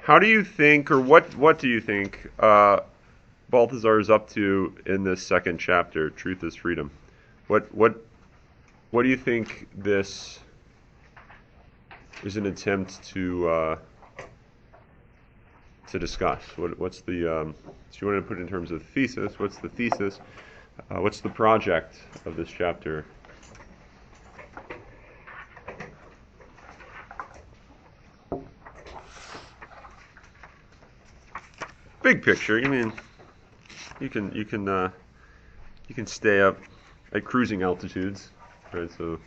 How do you think, or what do you think Balthasar is up to in this second chapter, Truth is Freedom? What do you think this is an attempt to discuss? What's the so you want to put it in terms of thesis? What's the thesis? What's the project of this chapter? Big picture. You mean you can stay up at cruising altitudes, right? So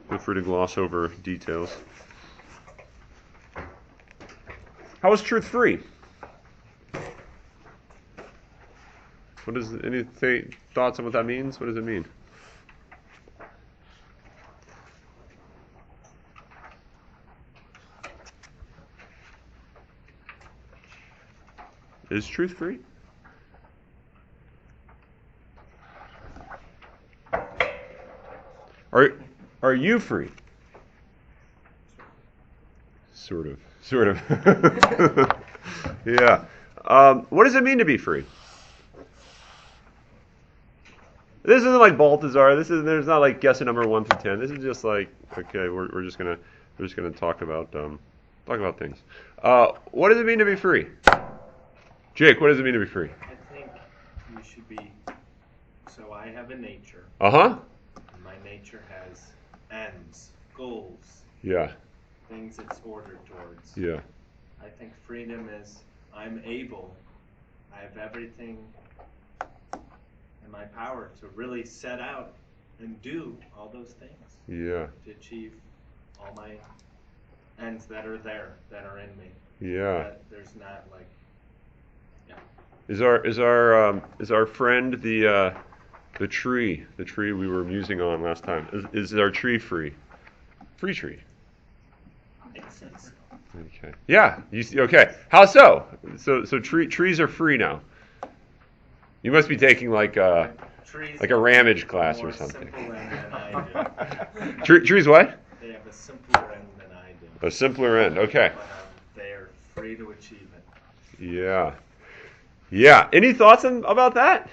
feel free to gloss over details. How is truth free? What is any thoughts on what that means? What does it mean? Is truth free? Are you free? Sort of. Yeah. What does it mean to be free? This isn't like Balthasar. There's not like guessing number 1 through 10. This is just like, okay, we're just gonna talk about things. What does it mean to be free? Jake, what does it mean to be free? I think you should be. So I have a nature. Uh-huh. And my nature has ends, goals. Yeah. Things it's ordered towards. Yeah. I think freedom is I'm able. I have everything in my power to really set out and do all those things. Yeah. To achieve all my ends that are there, that are in me. Yeah. That there's not like. Yeah. Is our friend the tree we were musing on last time? Is our tree free? Free tree. Okay. Yeah. Okay. How so? So trees are free now. You must be taking like a ramage class or something. Simpler end than I do. Trees what? They have a simpler end than I do. A simpler end. Okay. But they are free to achieve it. Yeah. Yeah. Any thoughts about that?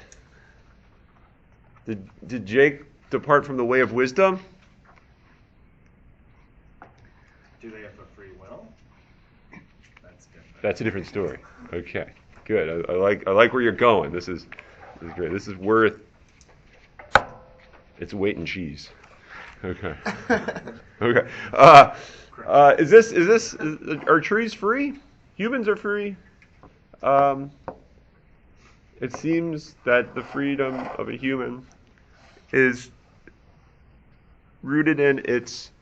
Did Jake depart from the way of wisdom? Do they have a free will? That's different. That's a different story. Okay. Good. I like where you're going. This is great. This is worth its weight in cheese. Okay. Okay. Are trees free? Humans are free. It seems that the freedom of a human is rooted in its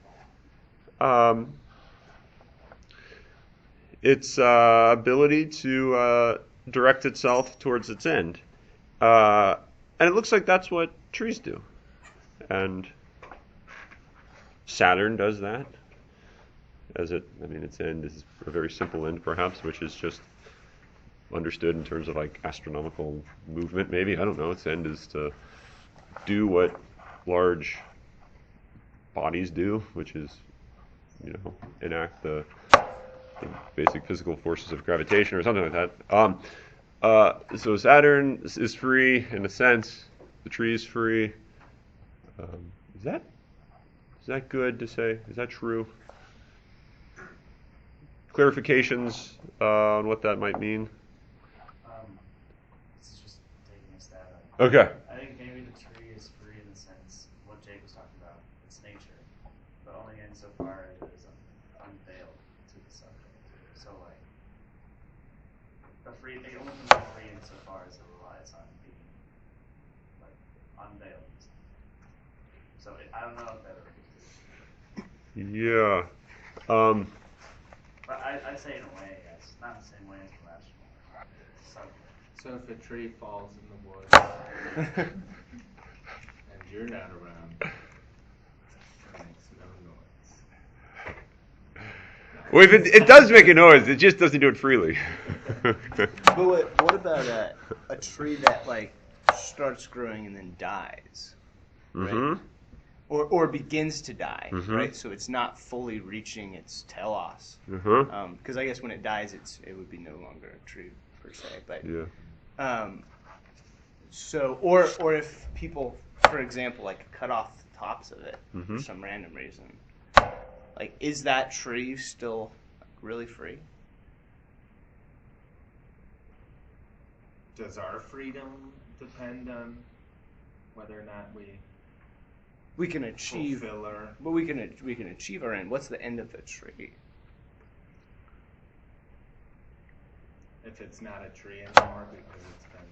ability to direct itself towards its end. And it looks like that's what trees do. And Saturn does that. Its end is a very simple end, perhaps, which is just understood in terms of like astronomical movement, maybe. I don't know. Its end is to do what large bodies do, which is, enact the basic physical forces of gravitation or something like that. So Saturn is free in a sense. The tree is free. Is that good to say? Is that true? Clarifications on what that might mean? This is just taking a stab at it. Okay. I think maybe the tree is free in the sense what Jake was talking about. It's nature, but only insofar as it is unveiled to the subject. So like, it only can be free insofar as it relies on being like unveiled. So I don't know if that. Yeah. But I say in a way, yes, not in the same way as the last one. So if a tree falls in the woods and you're not around, it makes no noise. Well, if it does make a noise, it just doesn't do it freely. But what about a tree that like starts growing and then dies? Right? Mm-hmm. or begins to die, Mhm. right? So it's not fully reaching its telos. Uh-huh. Because I guess when it dies, it would be no longer a tree per se. But Yeah. so or if people, for example, like cut off the tops of it for Mhm. some random reason, like is that tree still really free? Does our freedom depend on whether or not We can achieve, fulfill our... but we can achieve our end. What's the end of the tree? If it's not a tree anymore because it's been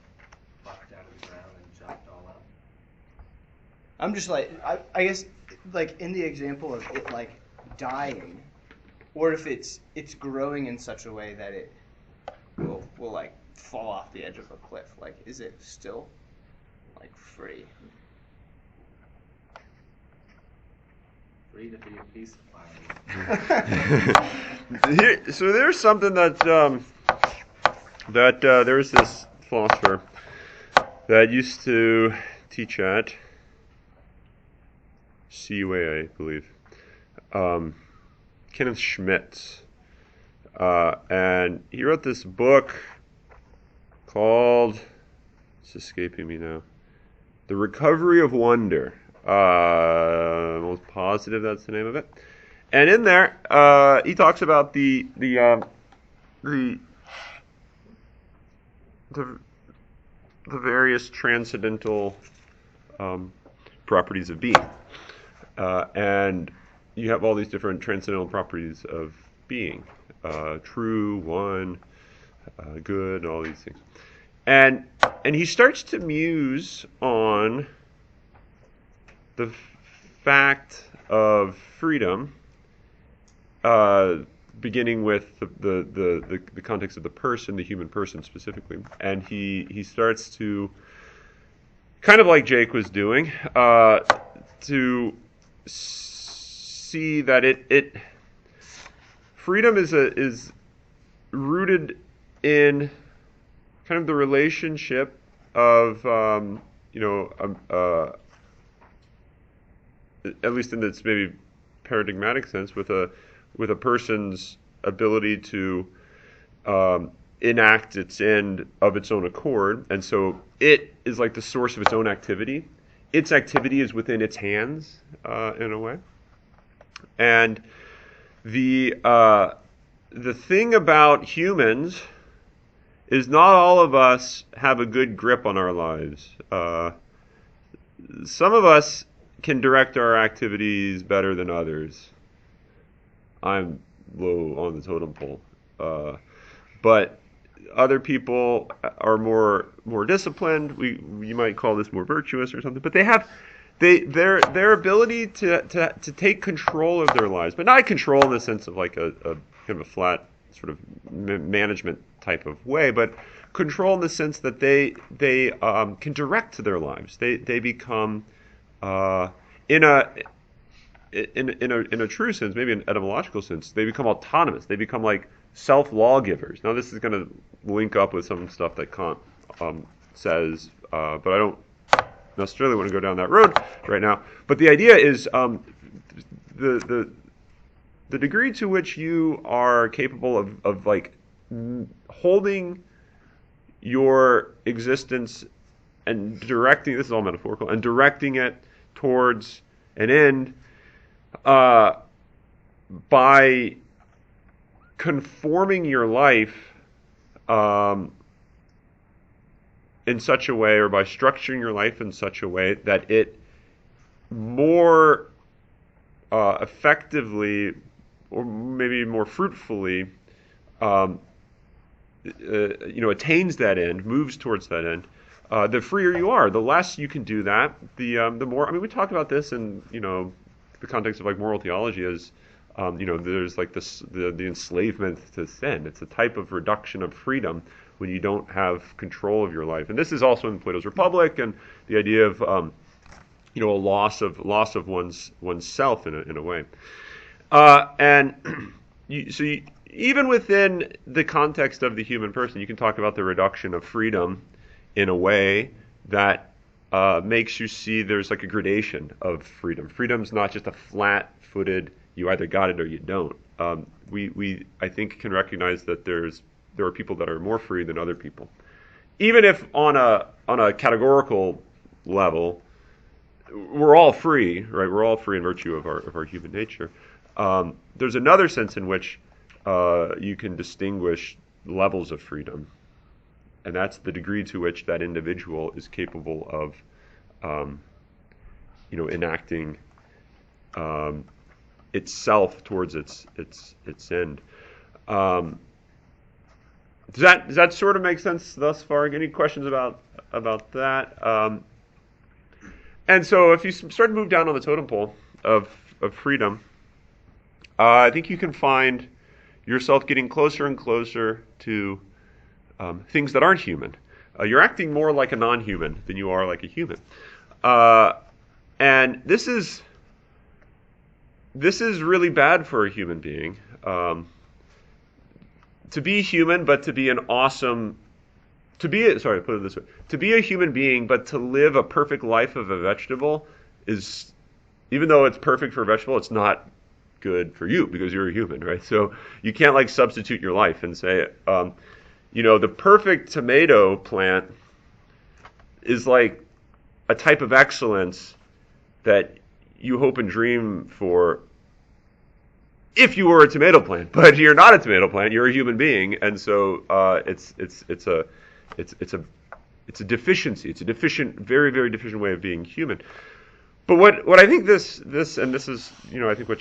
plucked out of the ground and chopped all up? I'm just like I guess like in the example of it like dying, or if it's growing in such a way that it will like fall off the edge of a cliff. Like, is it still like free? Free to be a piece of firewood. So there's something that there's this philosopher that used to teach at CUA, I believe, Kenneth Schmidt, and he wrote this book called, it's escaping me now, The Recovery of Wonder. I'm almost positive that's the name of it. And in there, he talks about the various transcendental properties of being, and you have all these different transcendental properties of being, true, one, good, and all these things. And he starts to muse on the fact of freedom, beginning with the context of the person, the human person specifically, and he starts to, kind of like Jake was doing, to see that it freedom is rooted in kind of the relationship of at least in this maybe paradigmatic sense, with a person's ability to enact its end of its own accord, and so it is like the source of its own activity. Its activity is within its hands, in a way. And the thing about humans is not all of us have a good grip on our lives. Some of us can direct our activities better than others. I'm low on the totem pole, but other people are more disciplined. You might call this more virtuous or something. But they have their ability to take control of their lives, but not control in the sense of like a kind of a flat sort of management type of way, but control in the sense that they can direct their lives. They become in a true sense, maybe an etymological sense, they become autonomous. They become like self-lawgivers. Now, this is going to link up with some stuff that Kant says, but I don't necessarily want to go down that road right now. But the idea is the degree to which you are capable of like holding your existence and directing, this is all metaphorical, and directing it towards an end by conforming your life in such a way, or by structuring your life in such a way that it more effectively, or maybe more fruitfully, attains that end, moves towards that end. The freer you are, the less you can do that, the more. I mean, we talk about this in the context of like moral theology as there's like the enslavement to sin. It's a type of reduction of freedom when you don't have control of your life, and this is also in Plato's Republic, and the idea of a loss of one's self in a way, and even within the context of the human person, you can talk about the reduction of freedom in a way that makes you see there's like a gradation of freedom. Freedom's not just a flat-footed, you either got it or you don't. We I think can recognize that there are people that are more free than other people. Even if on a categorical level, we're all free, right? We're all free in virtue of our human nature. There's another sense in which you can distinguish levels of freedom, and that's the degree to which that individual is capable of, enacting itself towards its end. Does that sort of make sense thus far? Any questions about that? And so, if you start to move down on the totem pole of freedom, I think you can find yourself getting closer and closer to things that aren't human. You're acting more like a non-human than you are like a human, and this is really bad for a human being. To be human, but to be an awesome, to be a human being, but to live a perfect life of a vegetable is, even though it's perfect for a vegetable, it's not good for you because you're a human, right? So you can't like substitute your life and say, the perfect tomato plant is like a type of excellence that you hope and dream for if you were a tomato plant, but you're not a tomato plant. You're a human being, and so it's a deficiency. It's a deficient, very very deficient way of being human. But what I think this and this is I think what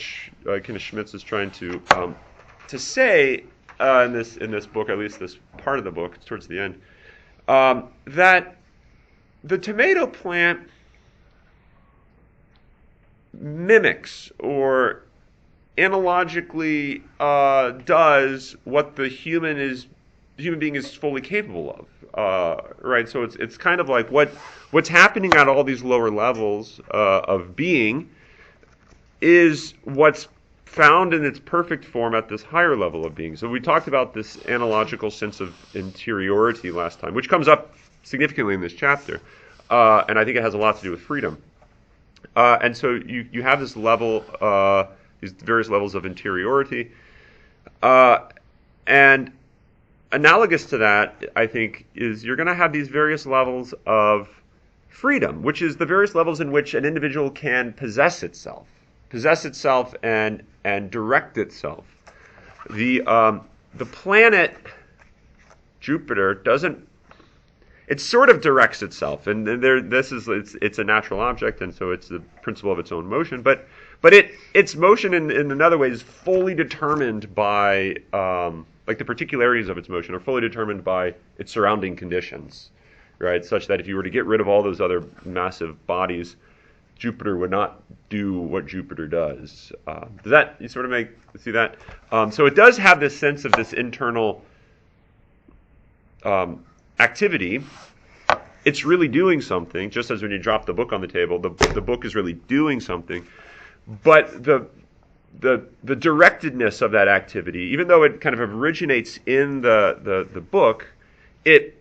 Kenneth Schmitz is trying to say in this book, at least this part of the book, towards the end, that the tomato plant mimics or analogically does what the human being is fully capable of, right? So it's kind of like what's happening at all these lower levels of being is what's found in its perfect form at this higher level of being. So we talked about this analogical sense of interiority last time, which comes up significantly in this chapter, and I think it has a lot to do with freedom. And so you have this level, these various levels of interiority, and analogous to that, I think, is you're going to have these various levels of freedom, which is the various levels in which an individual can possess itself and direct itself. The planet Jupiter doesn't. It sort of directs itself, and it's a natural object, and so it's the principle of its own motion. But its motion in another way is fully determined by like the particularities of its motion are fully determined by its surrounding conditions, right? Such that if you were to get rid of all those other massive bodies, Jupiter would not do what Jupiter does. Does that you sort of see that? So it does have this sense of this internal activity. It's really doing something, just as when you drop the book on the table, the book is really doing something. But the directedness of that activity, even though it kind of originates in the book, it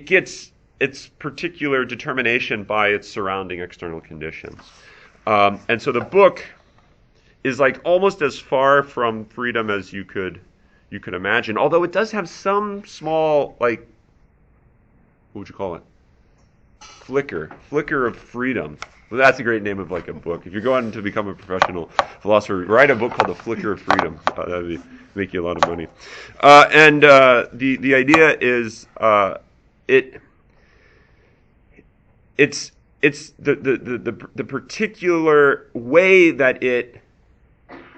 gets its particular determination by its surrounding external conditions. And so the book is like almost as far from freedom as you could imagine, although it does have some small, like, what would you call it? Flicker of freedom. Well, that's a great name of like a book. If you're going to become a professional philosopher, write a book called The Flicker of Freedom. That would make you a lot of money. And the idea is it's the particular way that it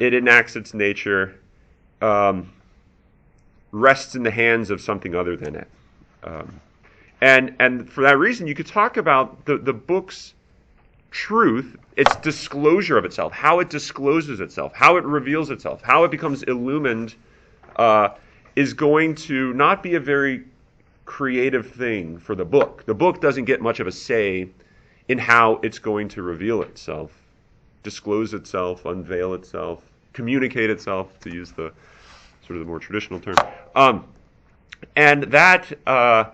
enacts its nature rests in the hands of something other than it. And for that reason, you could talk about the book's truth, its disclosure of itself, how it discloses itself, how it reveals itself, how it becomes illumined, is going to not be a very creative thing for the book. The book doesn't get much of a say in how it's going to reveal itself, disclose itself, unveil itself, communicate itself, to use the sort of the more traditional term. And that, I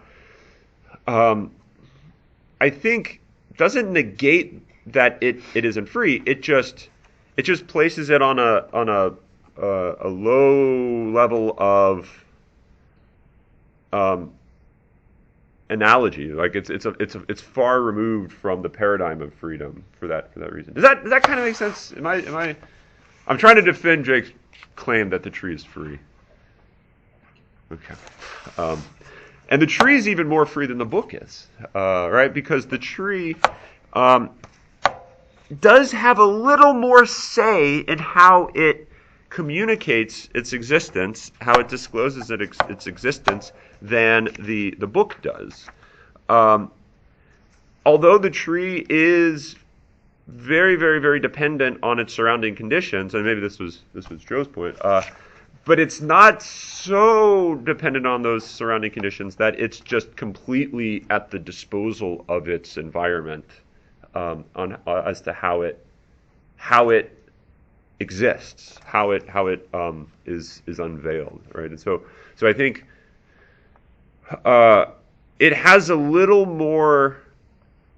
think doesn't negate that it isn't free. It just places it on a low level of analogy. Like it's far removed from the paradigm of freedom for that reason. Does that kind of make sense? I'm trying to defend Jake's claim that the tree is free. Okay. And the tree is even more free than the book is, right? Because the tree does have a little more say in how it communicates its existence, how it discloses its existence, than the book does. Although the tree is very, very, very dependent on its surrounding conditions, and maybe this was Joe's point, but it's not so dependent on those surrounding conditions that it's just completely at the disposal of its environment as to how it exists, how it is unveiled, right? And so I think it has a little more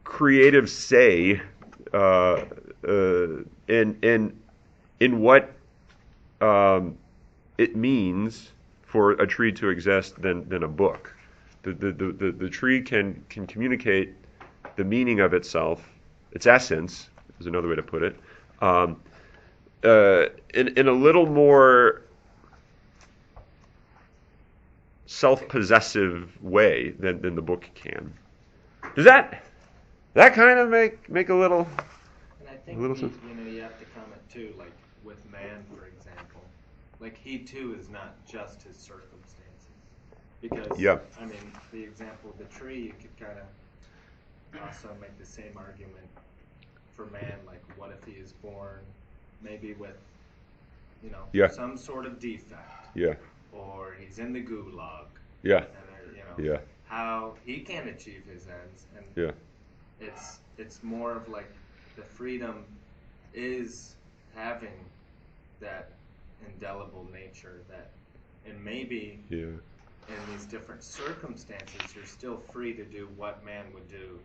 creative say in what it means for a tree to exist than a book. The tree can communicate the meaning of itself, its essence is another way to put it, in a little more self-possessive way than the book can. Does that kind of make a little And I think sense? you have to comment too, like with man, for example, like he too is not just his circumstances, because Yeah. I mean the example of the tree, you could kind of also make the same argument for man, like what if he is born maybe with Yeah. some sort of defect, Yeah. or he's in the gulag, Yeah. and Yeah. how he can achieve his ends, and Yeah. it's more of like the freedom is having that indelible nature that, and maybe Yeah. in these different circumstances you're still free to do what man would do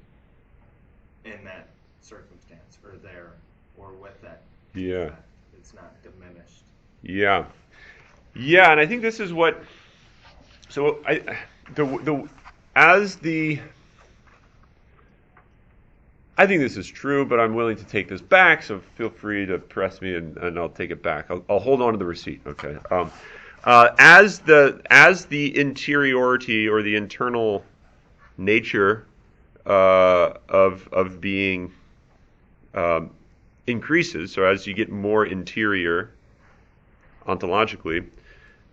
in that circumstance or there or with that Yeah. defect. It's not diminished. Yeah. Yeah, and I think this is what. So I think this is true, but I'm willing to take this back. So feel free to press me, and I'll take it back. I'll hold on to the receipt. Okay. As the interiority or the internal nature of being increases, so as you get more interior ontologically,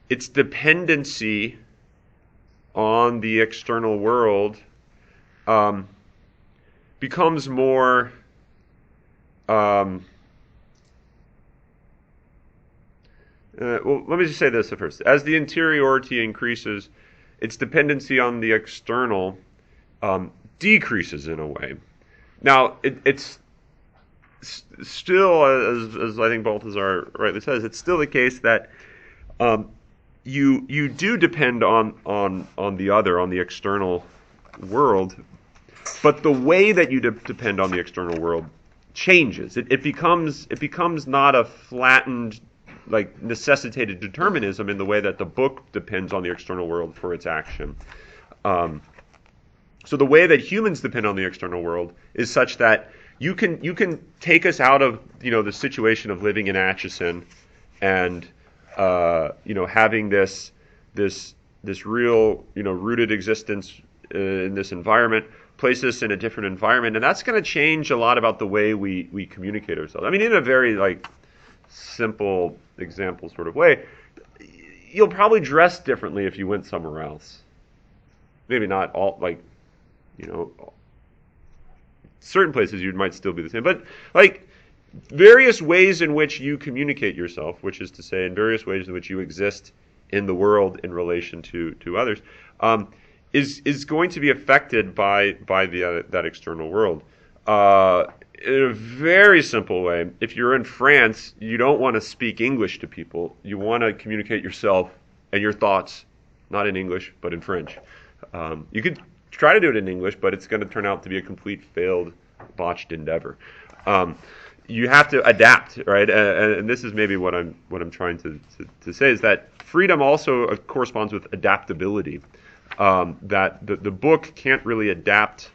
its dependency on the external world becomes more well, let me just say this at first. As the interiority increases, its dependency on the external decreases in a way. Now, it's still, as I think Balthasar rightly says, it's still the case that you do depend on the other, on the external world, but the way that you depend on the external world changes. It becomes not a flattened, like necessitated determinism in the way that the book depends on the external world for its action. So the way that humans depend on the external world is such that you can take us out of the situation of living in Atchison and having this real rooted existence in this environment, place us in a different environment, and that's going to change a lot about the way we communicate ourselves. I mean, in a very simple example sort of way, you'll probably dress differently if you went somewhere else. Maybe not all, certain places you might still be the same, but various ways in which you communicate yourself, which is to say in various ways in which you exist in the world in relation to others, is going to be affected by that external world. In a very simple way, if you're in France, you don't want to speak English to people. You want to communicate yourself and your thoughts, not in English, but in French. You could try to do it in English, but it's going to turn out to be a complete failed botched endeavor. You have to adapt, right? And this is maybe what I'm trying to say is that freedom also corresponds with adaptability. That the book can't really adapt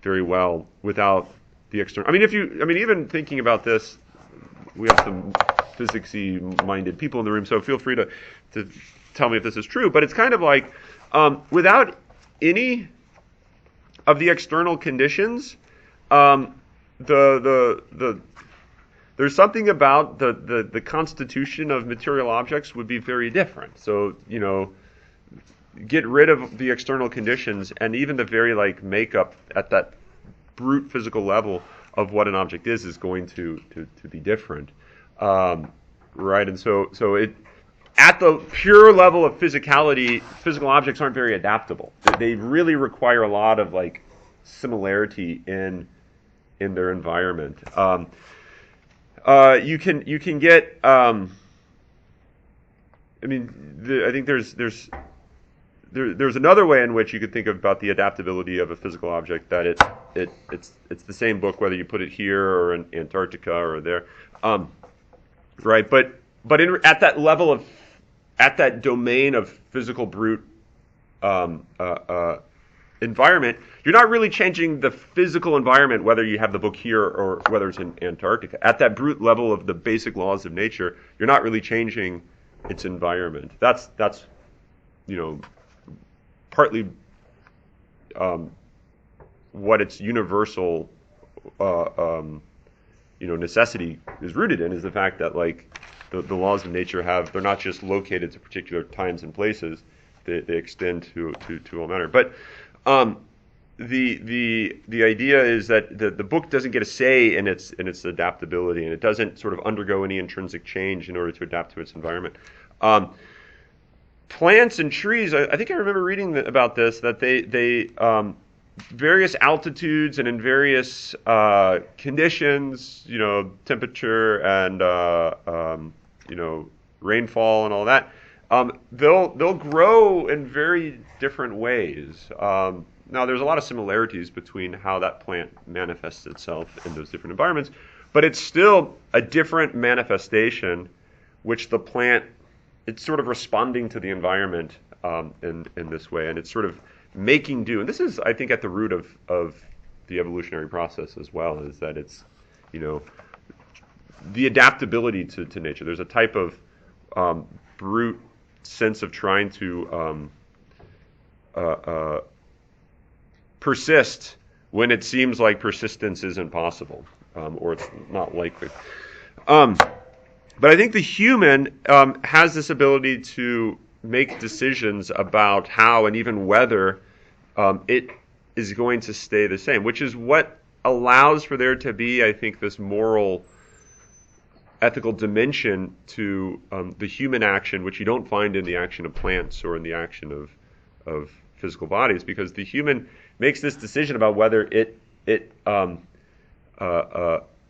very well without the external. I mean, even thinking about this, we have some physicsy minded people in the room, so feel free to tell me if this is true. But it's kind of like without any of the external conditions, there's something about the constitution of material objects would be very different. So, get rid of the external conditions and even the very makeup at that brute physical level of what an object is going to be different. Right? And so it at the pure level of physicality, physical objects aren't very adaptable. They really require a lot of similarity in their environment. You can get. I think there's another way in which you could think about the adaptability of a physical object, that it's the same book whether you put it here or in Antarctica or there, right? But at that level of, at that domain of physical brute environment, you're not really changing the physical environment whether you have the book here or whether it's in Antarctica. At that brute level of the basic laws of nature, you're not really changing its environment. That's partly what its universal necessity is rooted in, is the fact that the laws of nature they're not just located to particular times and places, they extend to all matter. But the idea is that the book doesn't get a say in its adaptability, and it doesn't sort of undergo any intrinsic change in order to adapt to its environment. Plants and trees, I think I remember reading about this, that they various altitudes and in various conditions, temperature and rainfall and all that, they'll grow in very different ways. Now, there's a lot of similarities between how that plant manifests itself in those different environments, but it's still a different manifestation, which the plant, it's sort of responding to the environment in this way, and it's sort of making do. And this is, I think, at the root of the evolutionary process as well, is that it's, the adaptability to nature. There's a type of brute sense of trying to persist when it seems like persistence isn't possible, or it's not likely. But I think the human has this ability to make decisions about how and even whether it is going to stay the same, which is what allows for there to be, I think, this moral, ethical dimension to the human action, which you don't find in the action of plants or in the action of physical bodies, because the human makes this decision about whether it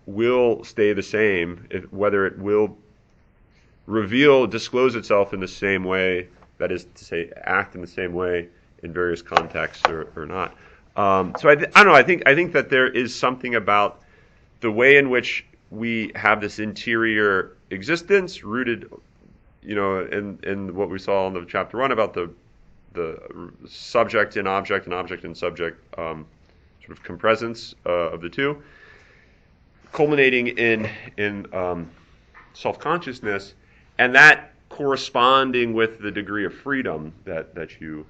will stay the same, whether it will disclose itself in the same way, that is to say, act in the same way in various contexts or not. So I don't know. I think that there is something about the way in which we have this interior existence rooted, in what we saw in the chapter 1 about the subject in object and object in subject sort of compresence of the two, culminating in self-consciousness, and that corresponding with the degree of freedom that you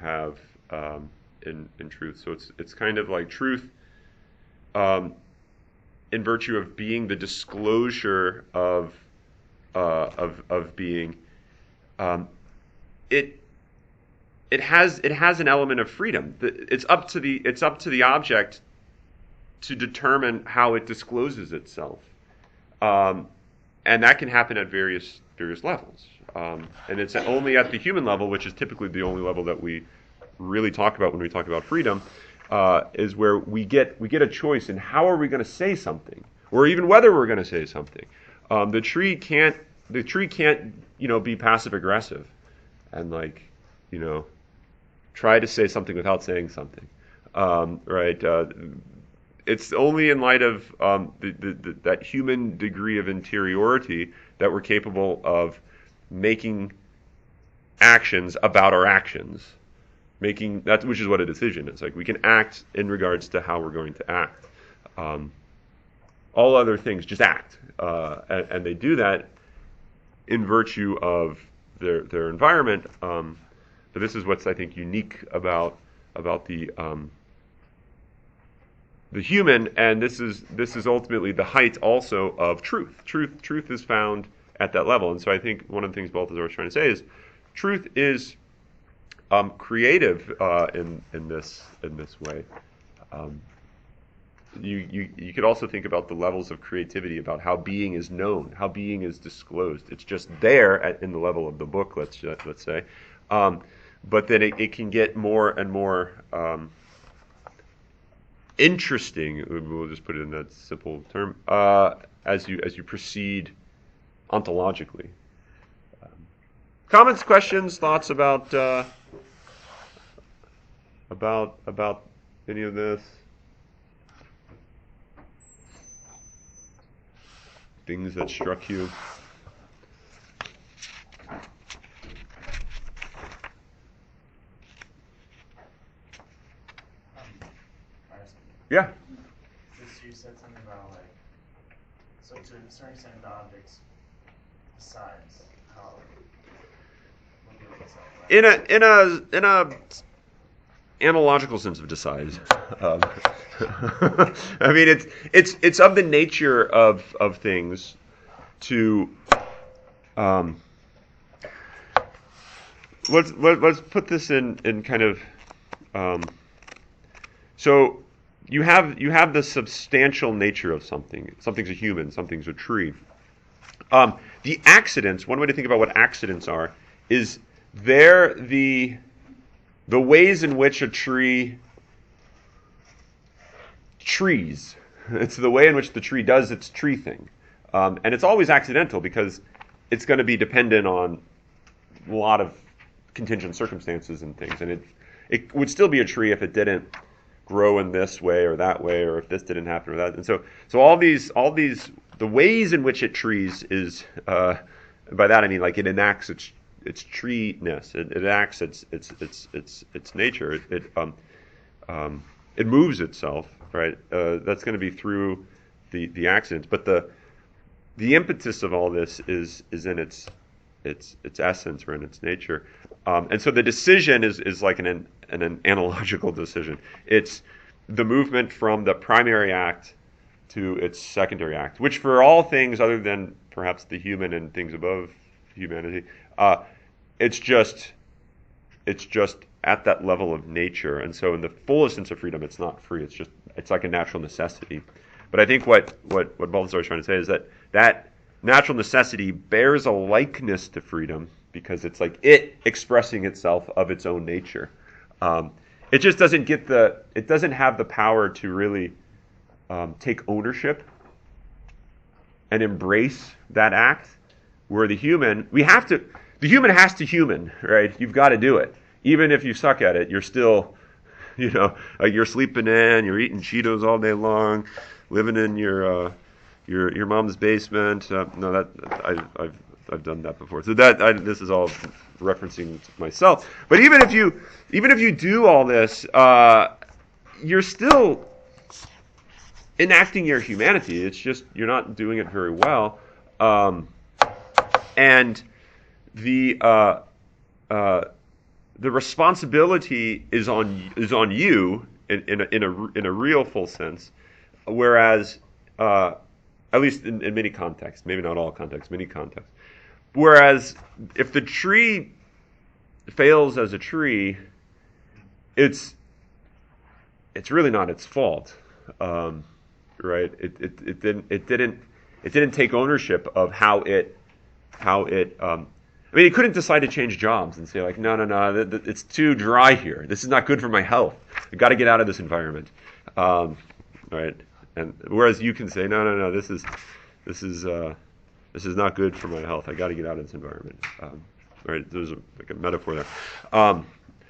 have in truth. So it's kind of like truth, in virtue of being the disclosure of being. It has an element of freedom. It's up to the object to determine how it discloses itself, and that can happen at various levels. And it's only at the human level, which is typically the only level that we really talk about when we talk about freedom, is where we get a choice in how are we going to say something, or even whether we're going to say something. The tree can't be passive aggressive and try to say something without saying something, right? it's only in light of that human degree of interiority that we're capable of making actions about our actions. Making that, which is what a decision is. Like, we can act in regards to how we're going to act. All other things just act, and they do that in virtue of their environment. But this is what's, I think, unique about the human, and this is ultimately the height also of truth. Truth is found at that level, and so I think one of the things Balthasar was trying to say is truth is creative in this way. You could also think about the levels of creativity, about how being is known, how being is disclosed. It's just there in the level of the book, let's say, but then it can get more and more interesting. We'll just put it in that simple term as you proceed ontologically. Comments, questions, thoughts about any of this? Things that struck you? Yeah. Just you said something about, like, so to a certain extent the objects decides how what gives itself, right? In a analogical sense of decide. I mean, it's of the nature of things to let's put this in kind of so you have the substantial nature of something. Something's a human, something's a tree. The accidents, one way to think about what accidents are, is they're the ways in which a tree trees. It's the way in which the tree does its tree thing. And it's always accidental because it's going to be dependent on a lot of contingent circumstances and things. And it would still be a tree if it didn't grow in this way or that way, or if this didn't happen or that. And so all these the ways in which it trees is by that I mean, like, it enacts its tree-ness. It enacts its nature. It moves itself, right? That's going to be through the accidents. But the impetus of all this is in its essence, or in its nature. And so the decision is like an analogical decision. It's the movement from the primary act to its secondary act, which for all things other than perhaps the human and things above humanity, it's just at that level of nature. And so in the fullest sense of freedom, it's not free. It's like a natural necessity. But I think what Balthasar is trying to say is that natural necessity bears a likeness to freedom because it's like it expressing itself of its own nature. It just doesn't it doesn't have the power to really take ownership and embrace that act. Where the human has to human, right? You've got to do it. Even if you suck at it, you're still, like, you're sleeping in, you're eating Cheetos all day long, living in your mom's basement. I've done that before. So this is all referencing myself. But even if you do all this, you're still enacting your humanity. It's just you're not doing it very well. And the responsibility is on you in a real full sense, whereas at least in many contexts, maybe not all contexts, many contexts. Whereas if the tree fails as a tree, it's really not its fault, right? It didn't take ownership of how it. I mean, it couldn't decide to change jobs and say, like, no, it's too dry here. This is not good for my health. I've got to get out of this environment, right? And whereas you can say, no, this is not good for my health. I got to get out of this environment, right? There's like a metaphor there.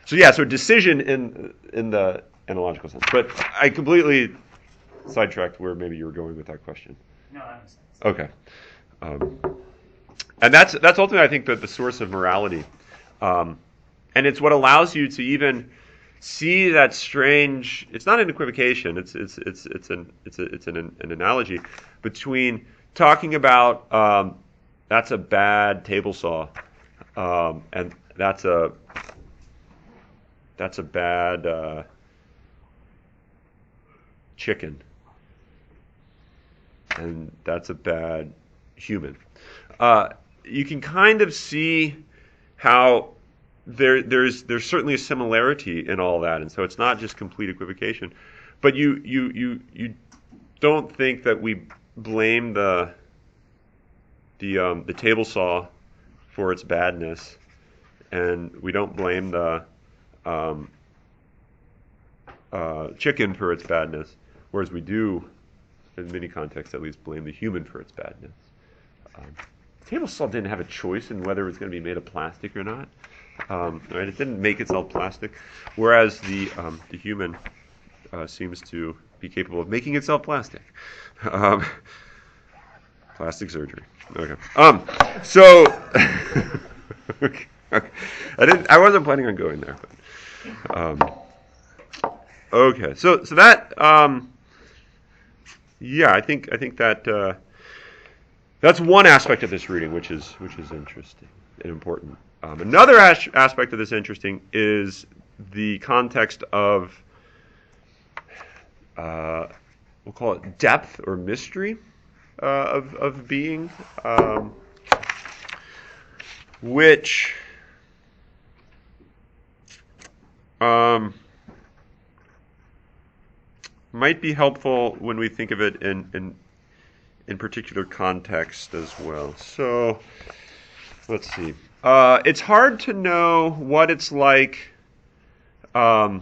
So decision in the analogical sense. But I completely sidetracked where maybe you were going with that question. No, that makes sense. Okay. And that's ultimately, I think, the source of morality. And it's what allows you to even see that strange. It's not an equivocation. It's an analogy between talking about that's a bad table saw, and that's a bad chicken, and that's a bad human. You can kind of see how there's certainly a similarity in all that, and so it's not just complete equivocation. But you don't think that we blame the table saw for its badness, and we don't blame the chicken for its badness, whereas we do, in many contexts at least, blame the human for its badness. The table saw didn't have a choice in whether it was going to be made of plastic or not. Right? It didn't make itself plastic, whereas the human seems to be capable of making itself plastic. Plastic surgery. Okay. So okay. I wasn't planning on going there, but okay. So that yeah, I think that that's one aspect of this reading, which is interesting and important. Another aspect of this interesting is the context of we'll call it depth or mystery of being, which might be helpful when we think of it in particular context as well. So let's see. It's hard to know what it's like to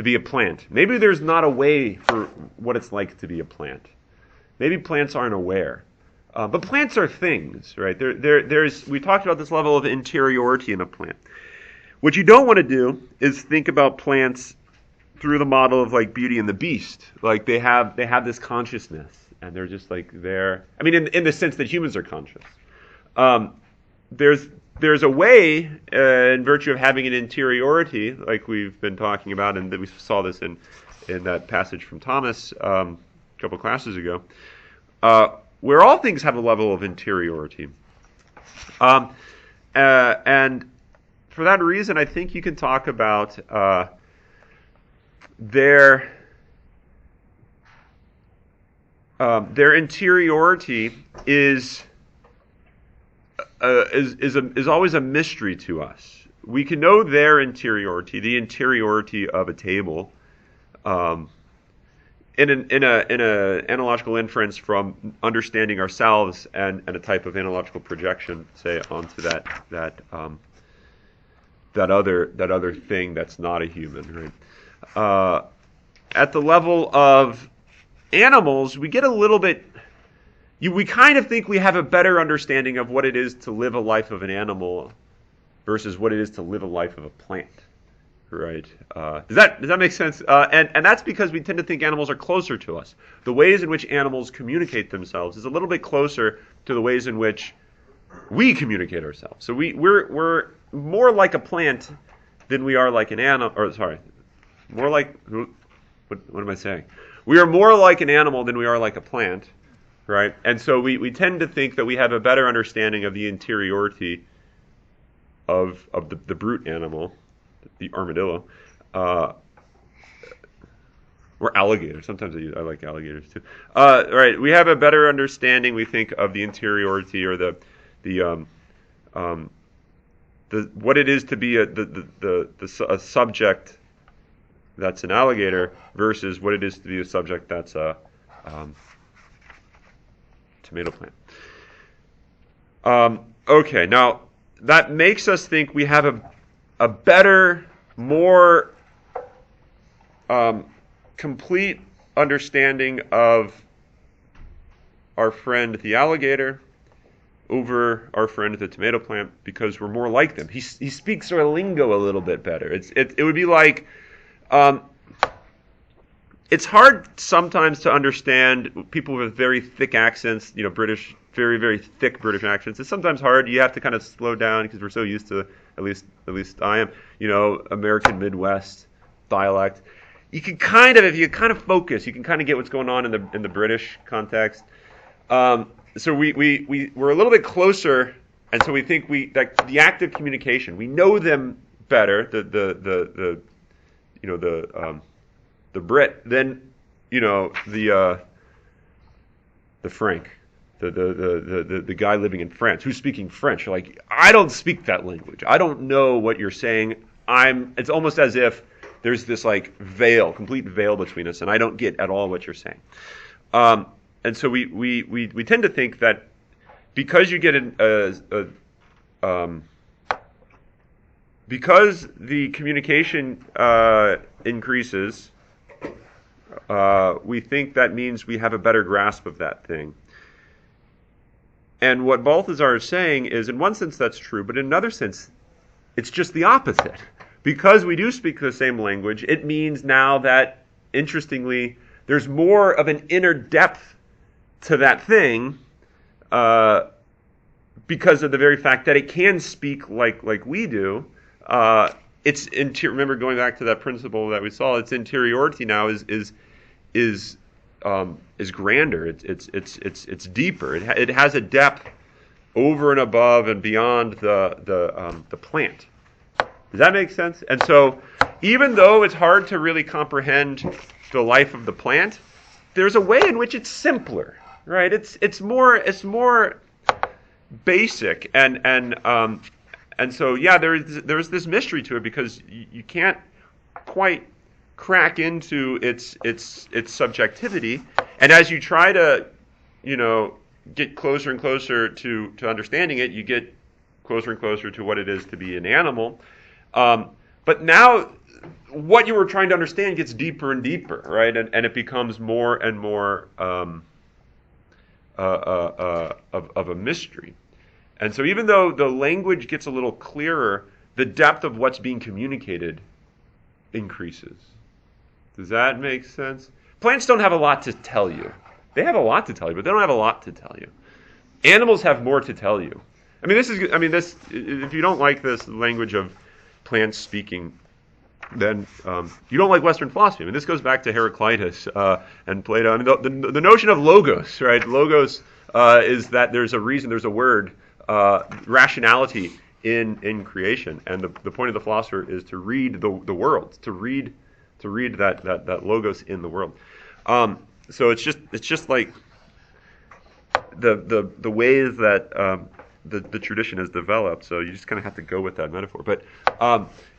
be a plant. Maybe there's not a way for what it's like to be a plant. Maybe plants aren't aware. But plants are things, right? We talked about this level of interiority in a plant. What you don't want to do is think about plants through the model of like Beauty and the Beast. Like they have this consciousness, and they're just like there. I mean, in the sense that humans are conscious. There's a way, in virtue of having an interiority, like we've been talking about, and that we saw this in that passage from Thomas a couple classes ago, where all things have a level of interiority. And for that reason, I think you can talk about their interiority is always a mystery to us. We can know their interiority, the interiority of a table, in a analogical inference from understanding ourselves and a type of analogical projection, say, onto that other thing that's not a human, right? At the level of animals, we get a little bit. We kind of think we have a better understanding of what it is to live a life of an animal versus what it is to live a life of a plant, right? Does that make sense? And that's because we tend to think animals are closer to us. The ways in which animals communicate themselves is a little bit closer to the ways in which we communicate ourselves. So we're more like a plant than we are like an animal. Or sorry, more like what am I saying? We are more like an animal than we are like a plant. Right? And so we tend to think that we have a better understanding of the interiority of the brute animal, the armadillo, or alligator. Sometimes I like alligators too. Right? We have a better understanding, we think, of the interiority or the what it is to be a subject that's an alligator versus what it is to be a subject that's a tomato plant. Okay, now that makes us think we have a better, more complete understanding of our friend the alligator over our friend the tomato plant because we're more like them. He speaks our lingo a little bit better. It would be like it's hard sometimes to understand people with very thick accents, British, very, very thick British accents. It's sometimes hard. You have to kind of slow down because we're so used to, at least I am, American Midwest dialect. You can kind of, if you kind of focus, you can kind of get what's going on in the British context. So we're a little bit closer, and so we think that the act of communication, we know them better, the Brit, than the Frank, the guy living in France who's speaking French. Like, I don't speak that language. I don't know what you're saying. It's almost as if there's this like complete veil between us, and I don't get at all what you're saying. And so we tend to think that because you get because the communication increases, we think that means we have a better grasp of that thing. And what Balthasar is saying is, in one sense, that's true, but in another sense, it's just the opposite. Because we do speak the same language, it means now that, interestingly, there's more of an inner depth to that thing because of the very fact that it can speak like we do. Remember, going back to that principle that we saw, its interiority now is grander. It's deeper. It has a depth over and above and beyond the plant. Does that make sense? And so, even though it's hard to really comprehend the life of the plant, there's a way in which it's simpler, right? It's more basic, and so yeah, there's this mystery to it because you can't quite crack into its subjectivity, and as you try to get closer and closer to understanding it, you get closer and closer to what it is to be an animal. But now, what you were trying to understand gets deeper and deeper, right? And it becomes more and more of a mystery. And so even though the language gets a little clearer, the depth of what's being communicated increases. Does that make sense? Plants don't have a lot to tell you. They have a lot to tell you, but they don't have a lot to tell you. Animals have more to tell you. This, if you don't like this language of plants speaking, then you don't like Western philosophy. This goes back to Heraclitus and Plato. The notion of logos, right? Logos is that there's a reason, there's a word, rationality in creation, and the point of the philosopher is to read the world, to read that logos in the world. So it's just like the ways that the tradition has developed. So you just kind of have to go with that metaphor. But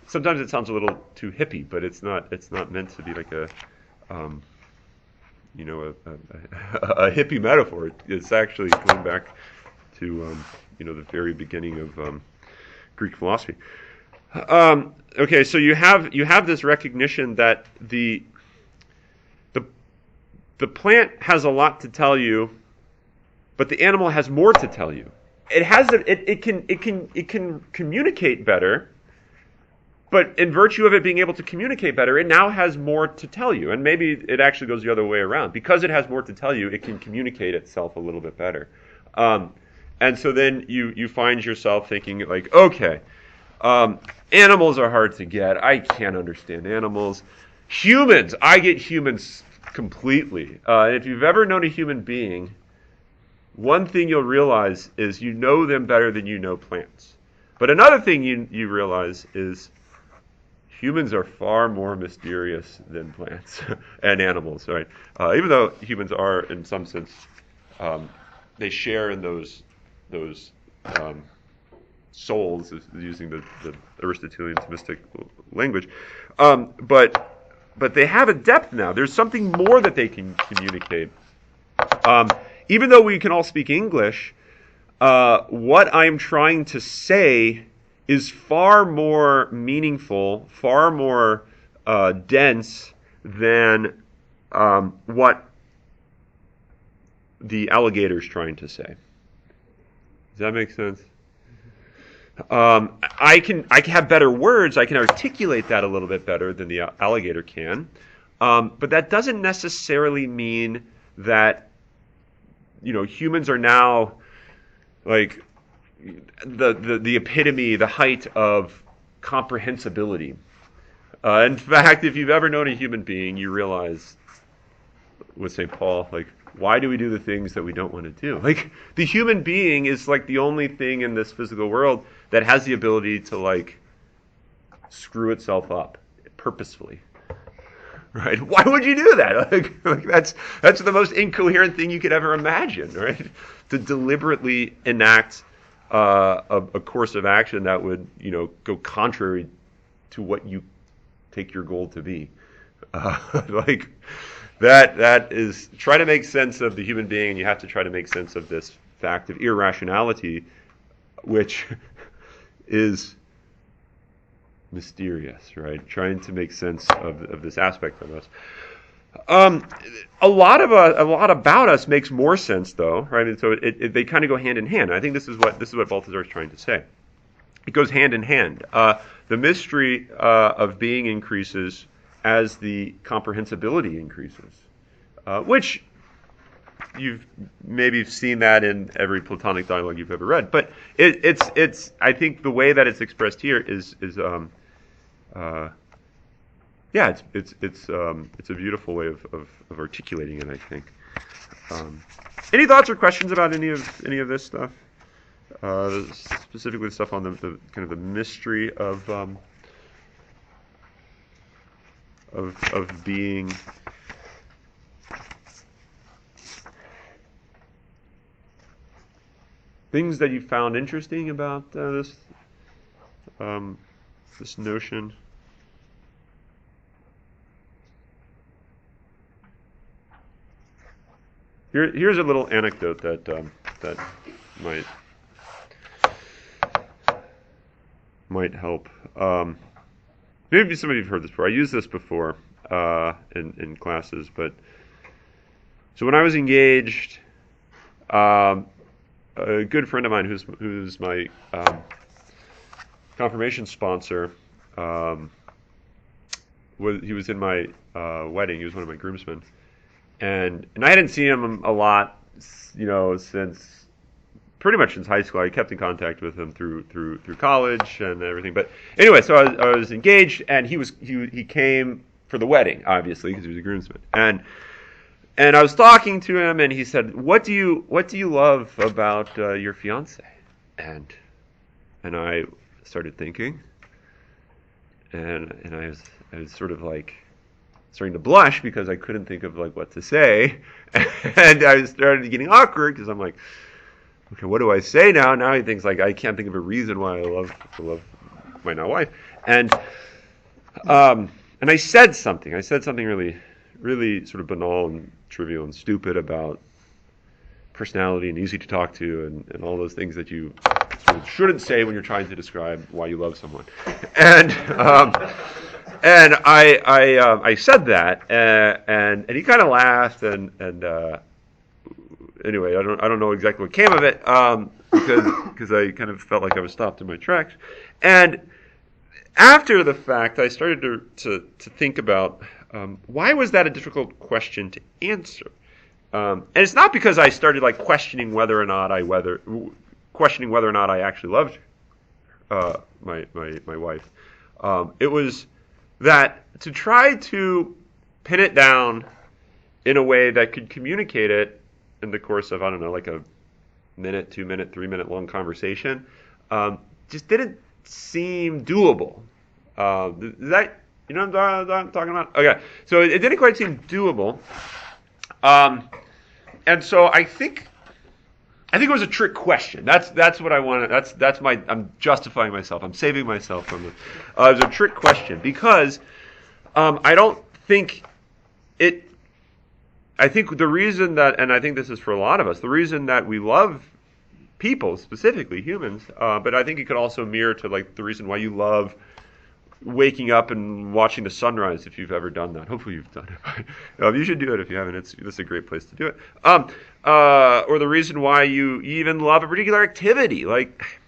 sometimes it sounds a little too hippie, but it's not meant to be like a hippie metaphor. It's actually going back to the very beginning of Greek philosophy. Okay, so you have this recognition that the plant has a lot to tell you, but the animal has more to tell you. It can communicate better, but in virtue of it being able to communicate better, it now has more to tell you. And maybe it actually goes the other way around. Because it has more to tell you, it can communicate itself a little bit better. And so then you find yourself thinking like, okay, animals are hard to get. I can't understand animals. Humans, I get humans completely. If you've ever known a human being, one thing you'll realize is you know them better than you know plants. But another thing you realize is humans are far more mysterious than plants and animals, right? Even though humans are, in some sense, they share in those souls, using the Aristotelian Thomistic language. But they have a depth now. There's something more that they can communicate. Even though we can all speak English, what I'm trying to say is far more meaningful, far more dense than what the alligator is trying to say. Does that make sense? I can have better words. I can articulate that a little bit better than the alligator can. But that doesn't necessarily mean that, humans are now like the epitome, the height of comprehensibility. In fact, if you've ever known a human being, you realize with St. Paul, like, why do we do the things that we don't want to do? Like, the human being is like the only thing in this physical world that has the ability to like screw itself up purposefully. Right? Why would you do that? Like that's the most incoherent thing you could ever imagine, right? To deliberately enact a course of action that would, go contrary to what you take your goal to be. Like that is, try to make sense of the human being, and you have to try to make sense of this fact of irrationality, which is mysterious, right? Trying to make sense of this aspect of us. A lot about us makes more sense, though, right? And so they kind of go hand in hand. I think this is what Balthasar is trying to say. It goes hand in hand. The mystery of being increases as the comprehensibility increases, which you've maybe seen that in every Platonic dialogue you've ever read. But it's I think the way that it's expressed here is it's a beautiful way of articulating it, I think. Any thoughts or questions about any of this stuff? Specifically the stuff on the kind of the mystery of being. Things that you found interesting about this notion. Here's a little anecdote that might help. Maybe some of you've heard this before. I used this before in classes, but so when I was engaged, a good friend of mine who's my confirmation sponsor, he was in my wedding. He was one of my groomsmen, and I hadn't seen him a lot, since pretty much since high school. I kept in contact with him through college and everything. But anyway, so I was engaged, and he came for the wedding, obviously, because he was a groomsman. And I was talking to him, and he said, "What do you love about your fiance?" And I started thinking, and I was sort of like starting to blush because I couldn't think of like what to say, and I started getting awkward because I'm like, okay, what do I say now? Now he thinks like I can't think of a reason why I love my now wife, and I said something. I said something really, really sort of banal and trivial and stupid about personality and easy to talk to and all those things that you sort of shouldn't say when you're trying to describe why you love someone. And I said that, and he kind of laughed, and anyway, I don't know exactly what came of it, because I kind of felt like I was stopped in my tracks. And after the fact, I started to think about why was that a difficult question to answer. And it's not because I started like questioning whether or not I actually loved my wife. It was that to try to pin it down in a way that could communicate it in the course of, I don't know, like a minute, 2 minute, 3 minute long conversation, just didn't seem doable. Is that, you know what I'm talking about? Okay, so it didn't quite seem doable. And so I think it was a trick question. That's what I wanted. I'm justifying myself. I'm saving myself from it. It was a trick question because I don't think it. I think the reason that, and I think this is for a lot of us, the reason that we love people, specifically humans, but I think it could also mirror to like the reason why you love waking up and watching the sunrise, if you've ever done that. Hopefully you've done it. You should do it if you haven't. This is a great place to do it. Or the reason why you even love a particular activity. Like,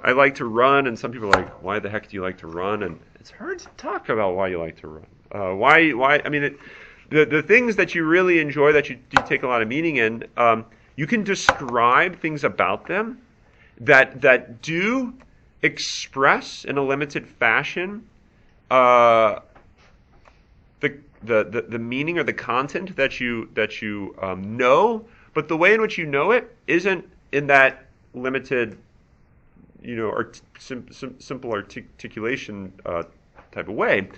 I like to run, and some people are like, why the heck do you like to run? And it's hard to talk about why you like to run. Why? I mean, the things that you really enjoy, that you take a lot of meaning in, you can describe things about them that do express in a limited fashion the meaning or the content that you know, but the way in which you know it isn't in that limited, simple articulation type of way.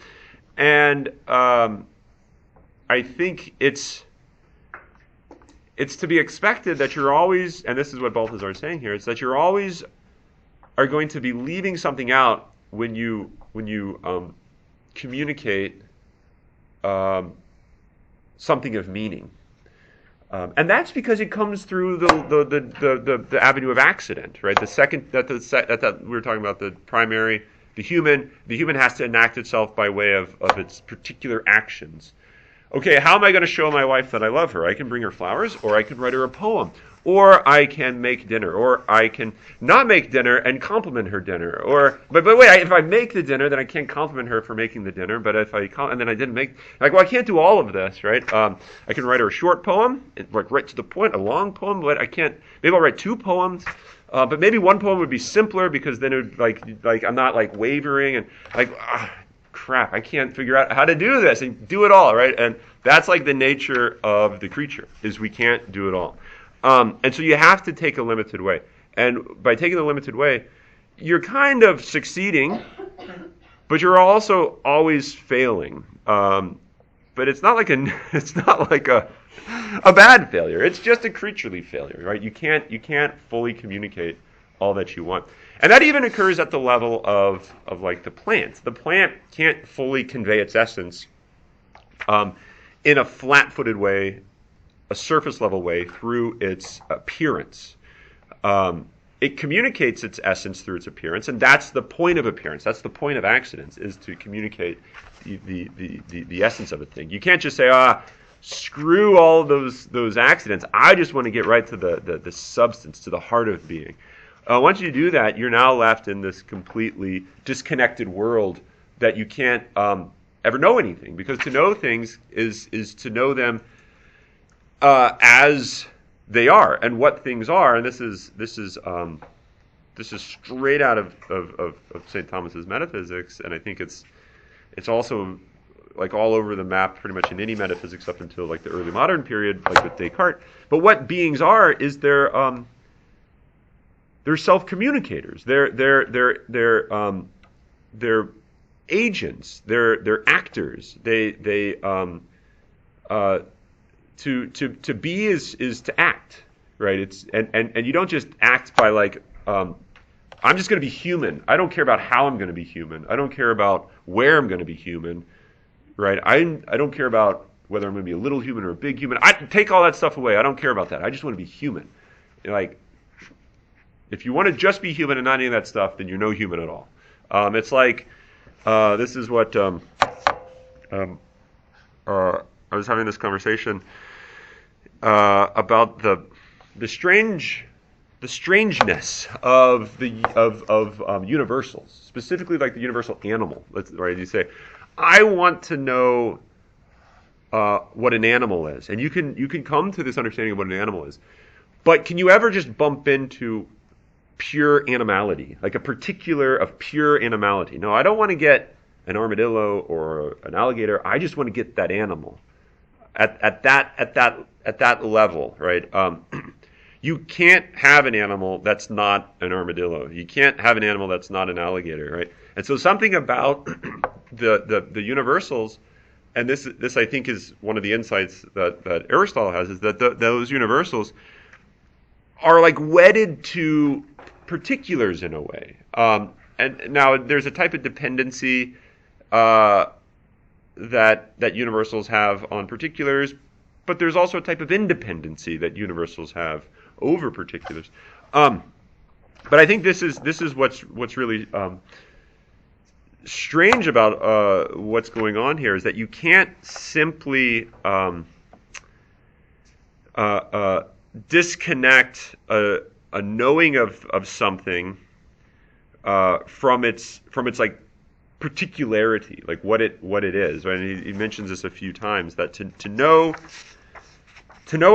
And I think it's to be expected that you're always, and this is what Balthasar is saying here, is that you're always are going to be leaving something out when you communicate something of meaning. And that's because it comes through the avenue of accident, right? The second that we were talking about, the primary, the human has to enact itself by way of its particular actions. Okay, how am I going to show my wife that I love her? I can bring her flowers, or I can write her a poem, or I can make dinner, or I can not make dinner and compliment her dinner. But wait, if I make the dinner, then I can't compliment her for making the dinner. But if and then I didn't make, I can't do all of this, right? I can write her a short poem, like right to the point, a long poem, but I can't. Maybe I'll write 2 poems. But maybe 1 poem would be simpler because then it would like I'm not like wavering and crap, I can't figure out how to do this and do it all, right? And that's like the nature of the creature, is we can't do it all. And so you have to take a limited way. And by taking the limited way, you're kind of succeeding, but you're also always failing. But it's not like a bad failure. It's just a creaturely failure, right? You can't fully communicate all that you want. And that even occurs at the level of like the plant. The plant can't fully convey its essence in a flat-footed way, a surface-level way, through its appearance. It communicates its essence through its appearance, and that's the point of appearance. That's the point of accidents, is to communicate the essence of a thing. You can't just say, screw all those accidents. I just want to get right to the substance, to the heart of being. Once you do that, you're now left in this completely disconnected world that you can't ever know anything, because to know things is to know them as they are, and what things are. And this is straight out of St. Thomas's metaphysics, and I think it's also like all over the map pretty much in any metaphysics up until like the early modern period, like with Descartes. But what beings are is they're self-communicators. They're agents. They're actors. To be is to act, right? It's and you don't just act by like I'm just going to be human. I don't care about how I'm going to be human. I don't care about where I'm going to be human, right? I don't care about whether I'm going to be a little human or a big human. I take all that stuff away. I don't care about that. I just want to be human. Like, if you want to just be human and not any of that stuff, then you're no human at all. It's like this is what I was having this conversation about the strangeness of universals, specifically like the universal animal. Right? You say, I want to know what an animal is, and you can come to this understanding of what an animal is, but can you ever just bump into pure animality, like a particular of pure animality? No, I don't want to get an armadillo or an alligator. I just want to get that animal at that level, right? You can't have an animal that's not an armadillo. You can't have an animal that's not an alligator, right? And so something about the universals, and this I think is one of the insights that Aristotle has, is that those universals are like wedded to particulars in a way. And now there's a type of dependency that universals have on particulars, but there's also a type of independency that universals have over particulars. But I think this is what's really strange about what's going on here, is that you can't simply disconnect a knowing of something from its like particularity, like what it is. Right? And he mentions this a few times, that to know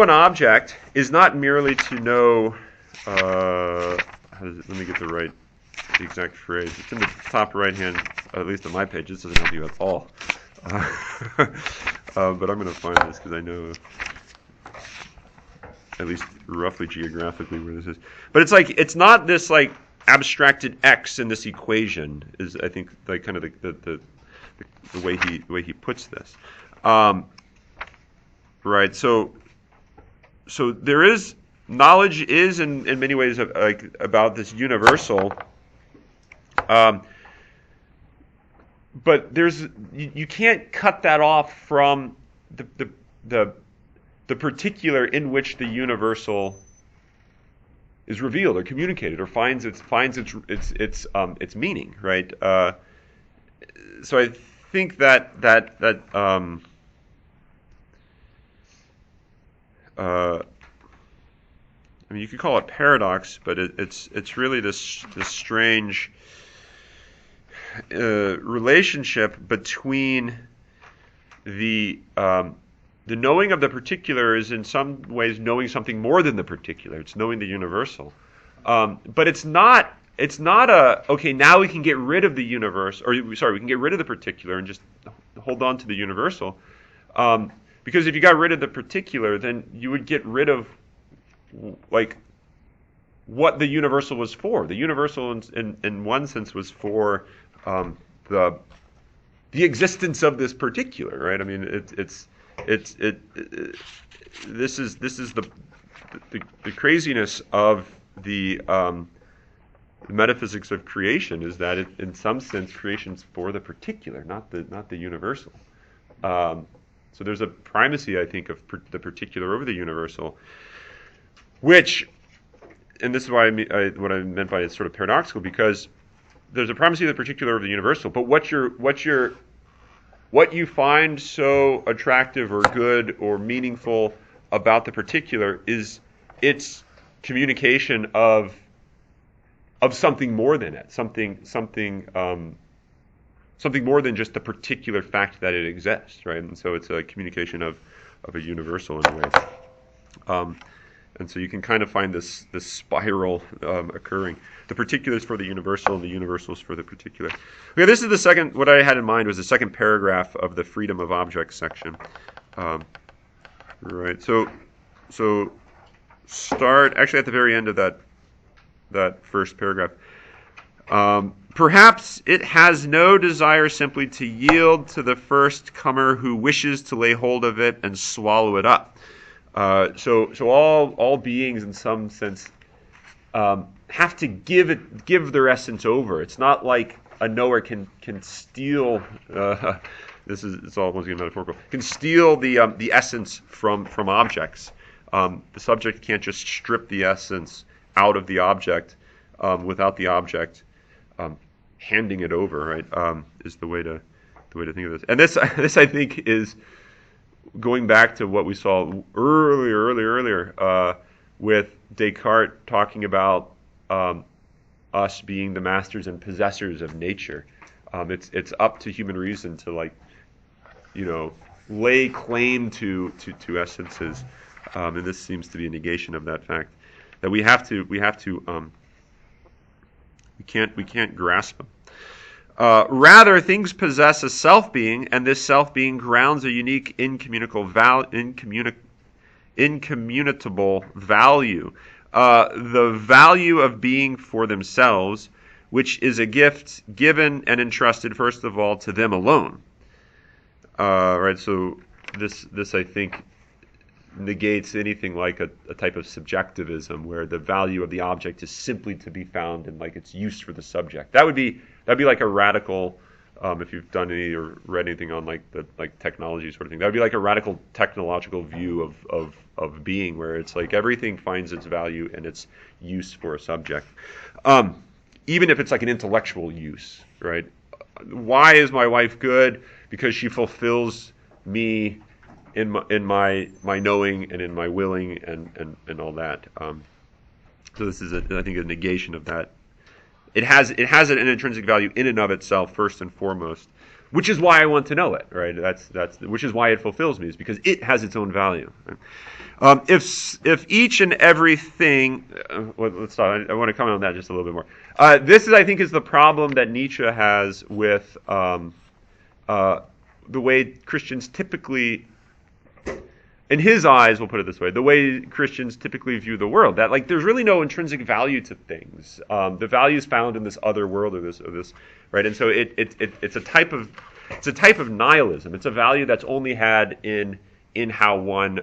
an object is not merely to know. Let me get the exact phrase. It's in the top right hand, at least on my page. This doesn't help you at all. But I'm going to find this because I know at least roughly geographically where this is. But it's like, it's not this like abstracted x in this equation, is I think like kind of the way he puts this. Right. So there is knowledge is in many ways like about this universal. But you can't cut that off from the particular in which the universal is revealed or communicated or finds its meaning, right? So I think that I mean, you could call it paradox, but it's really this strange relationship between the knowing of the particular is in some ways knowing something more than the particular. It's knowing the universal, but it's not a okay. Now we can get rid of the universe, or sorry, we can get rid of the particular and just hold on to the universal. Because if you got rid of the particular, then you would get rid of like what the universal was for. The universal, in one sense, was for the existence of this particular, right? I mean, this is the craziness of the metaphysics of creation, is that in some sense creation's for the particular, not the universal. So there's a primacy, I think, of the particular over the universal, which, and this is why what I meant by it's sort of paradoxical, because there's a primacy of the particular over the universal, but what you find so attractive or good or meaningful about the particular is its communication of something more than it, something more than just the particular fact that it exists, right? And so it's a communication of a universal in a way. And so you can kind of find this spiral occurring. The particular is for the universal, and the universal is for the particular. Okay, this is the second. What I had in mind was the second paragraph of the freedom of objects section. Right. So start actually at the very end of that first paragraph. Perhaps it has no desire simply to yield to the first comer who wishes to lay hold of it and swallow it up. So all beings in some sense have to give their essence over. It's not like a knower can steal. It's all once again metaphorical. Can steal the essence from objects. The subject can't just strip the essence out of the object without the object handing it over. Right, is the way to think of this. And this I think is going back to what we saw earlier with Descartes talking about us being the masters and possessors of nature. It's up to human reason to lay claim to essences, and this seems to be a negation of that fact, that we can't grasp them. Rather, things possess a self-being, and this self-being grounds a unique incommunicable value. The value of being for themselves, which is a gift given and entrusted, first of all, to them alone. Right, so this I think negates anything like a type of subjectivism where the value of the object is simply to be found in like its use for the subject. That'd be like a radical, if you've done any or read anything on like technology sort of thing, that would be like a radical technological view of being, where it's like everything finds its value in its use for a subject, even if it's like an intellectual use, right? Why is my wife good? Because she fulfills me in my knowing and in my willing and all that. So this is I think a negation of that it has an intrinsic value in and of itself first and foremost, which is why I want to know it, right? That's which is why it fulfills me, is because it has its own value. Right? If each and everything, let's stop. I want to comment on that just a little bit more. This is, I think, is the problem that Nietzsche has with the way Christians typically, in his eyes, we'll put it this way, the way Christians typically view the world, that like there's really no intrinsic value to things. The value is found in this other world, or this, right? And so it's a type of nihilism. It's a value that's only had in how one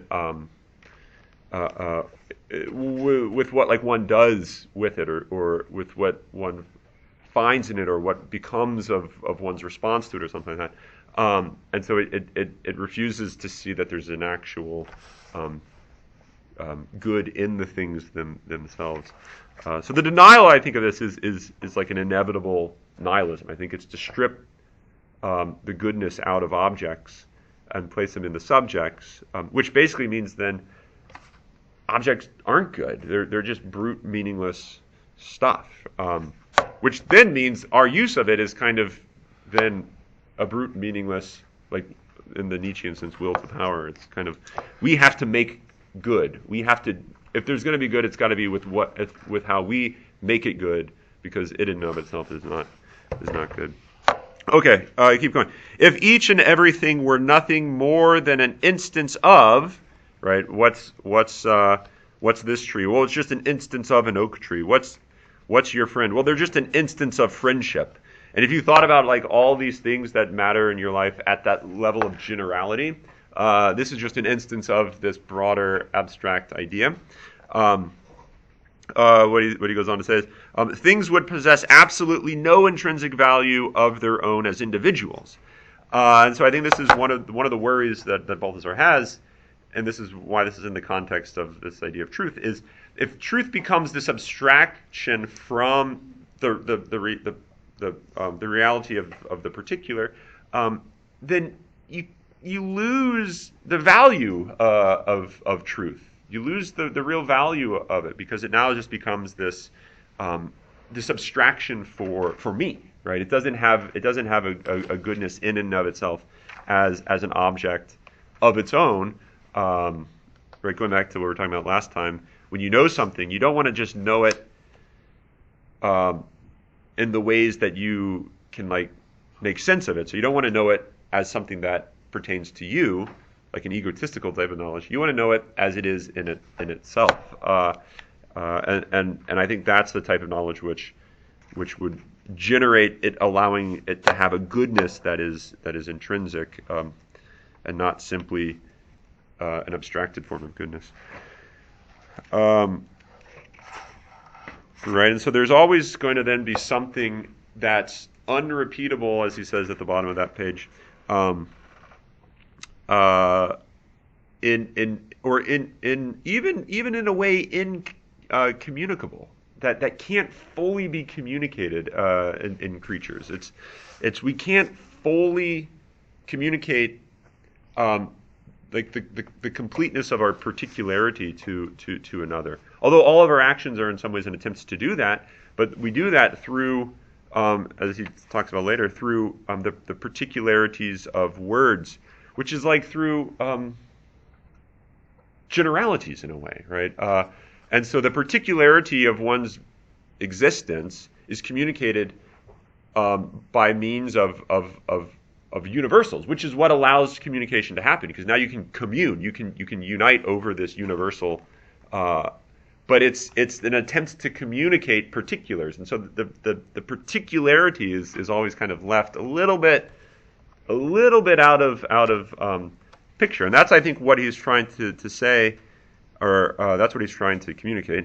with what like one does with it, or with what one finds in it, or what becomes of one's response to it, or something like that. And so it refuses to see that there's an actual good in the things themselves. So the denial, I think, of this is like an inevitable nihilism. I think it's to strip the goodness out of objects and place them in the subjects, which basically means then objects aren't good. They're just brute, meaningless stuff. Which then means our use of it is kind of then a brute, meaningless, like in the Nietzschean sense, will to power. It's kind of, we have to make good. We have to, if there's going to be good, it's got to be with how we make it good, because it in and of itself is not good. Okay, keep going. If each and everything were nothing more than an instance of, right? What's this tree? Well, it's just an instance of an oak tree. What's your friend? Well, they're just an instance of friendship. And if you thought about like all these things that matter in your life at that level of generality, this is just an instance of this broader abstract idea. What he goes on to say is, things would possess absolutely no intrinsic value of their own as individuals. And so I think this is one of the worries that Balthasar has, and this is why this is in the context of this idea of truth, is if truth becomes this abstraction from the reality of the particular, then you lose the value of truth. You lose the real value of it, because it now just becomes this abstraction for me, right? It doesn't have a goodness in and of itself as an object of its own. Right, going back to what we were talking about last time, when you know something, you don't want to just know it in the ways that you can like make sense of it. So you don't want to know it as something that pertains to you, like an egotistical type of knowledge. You want to know it as it is in itself. And I think that's the type of knowledge which would generate it, allowing it to have a goodness that is intrinsic, and not simply an abstracted form of goodness. Right, and so there's always going to then be something that's unrepeatable, as he says at the bottom of that page, even in a way incommunicable, that can't fully be communicated in creatures. It's we can't fully communicate like the completeness of our particularity to another. Although all of our actions are in some ways an attempt to do that, but we do that through, as he talks about later, through the particularities of words, which is like through generalities in a way, right? And so the particularity of one's existence is communicated by means of universals, which is what allows communication to happen, because now you can commune, you can unite over this universal, but it's an attempt to communicate particulars, and so the particularity is always kind of left a little bit out of picture, and that's, I think, what he's trying to say, or that's what he's trying to communicate.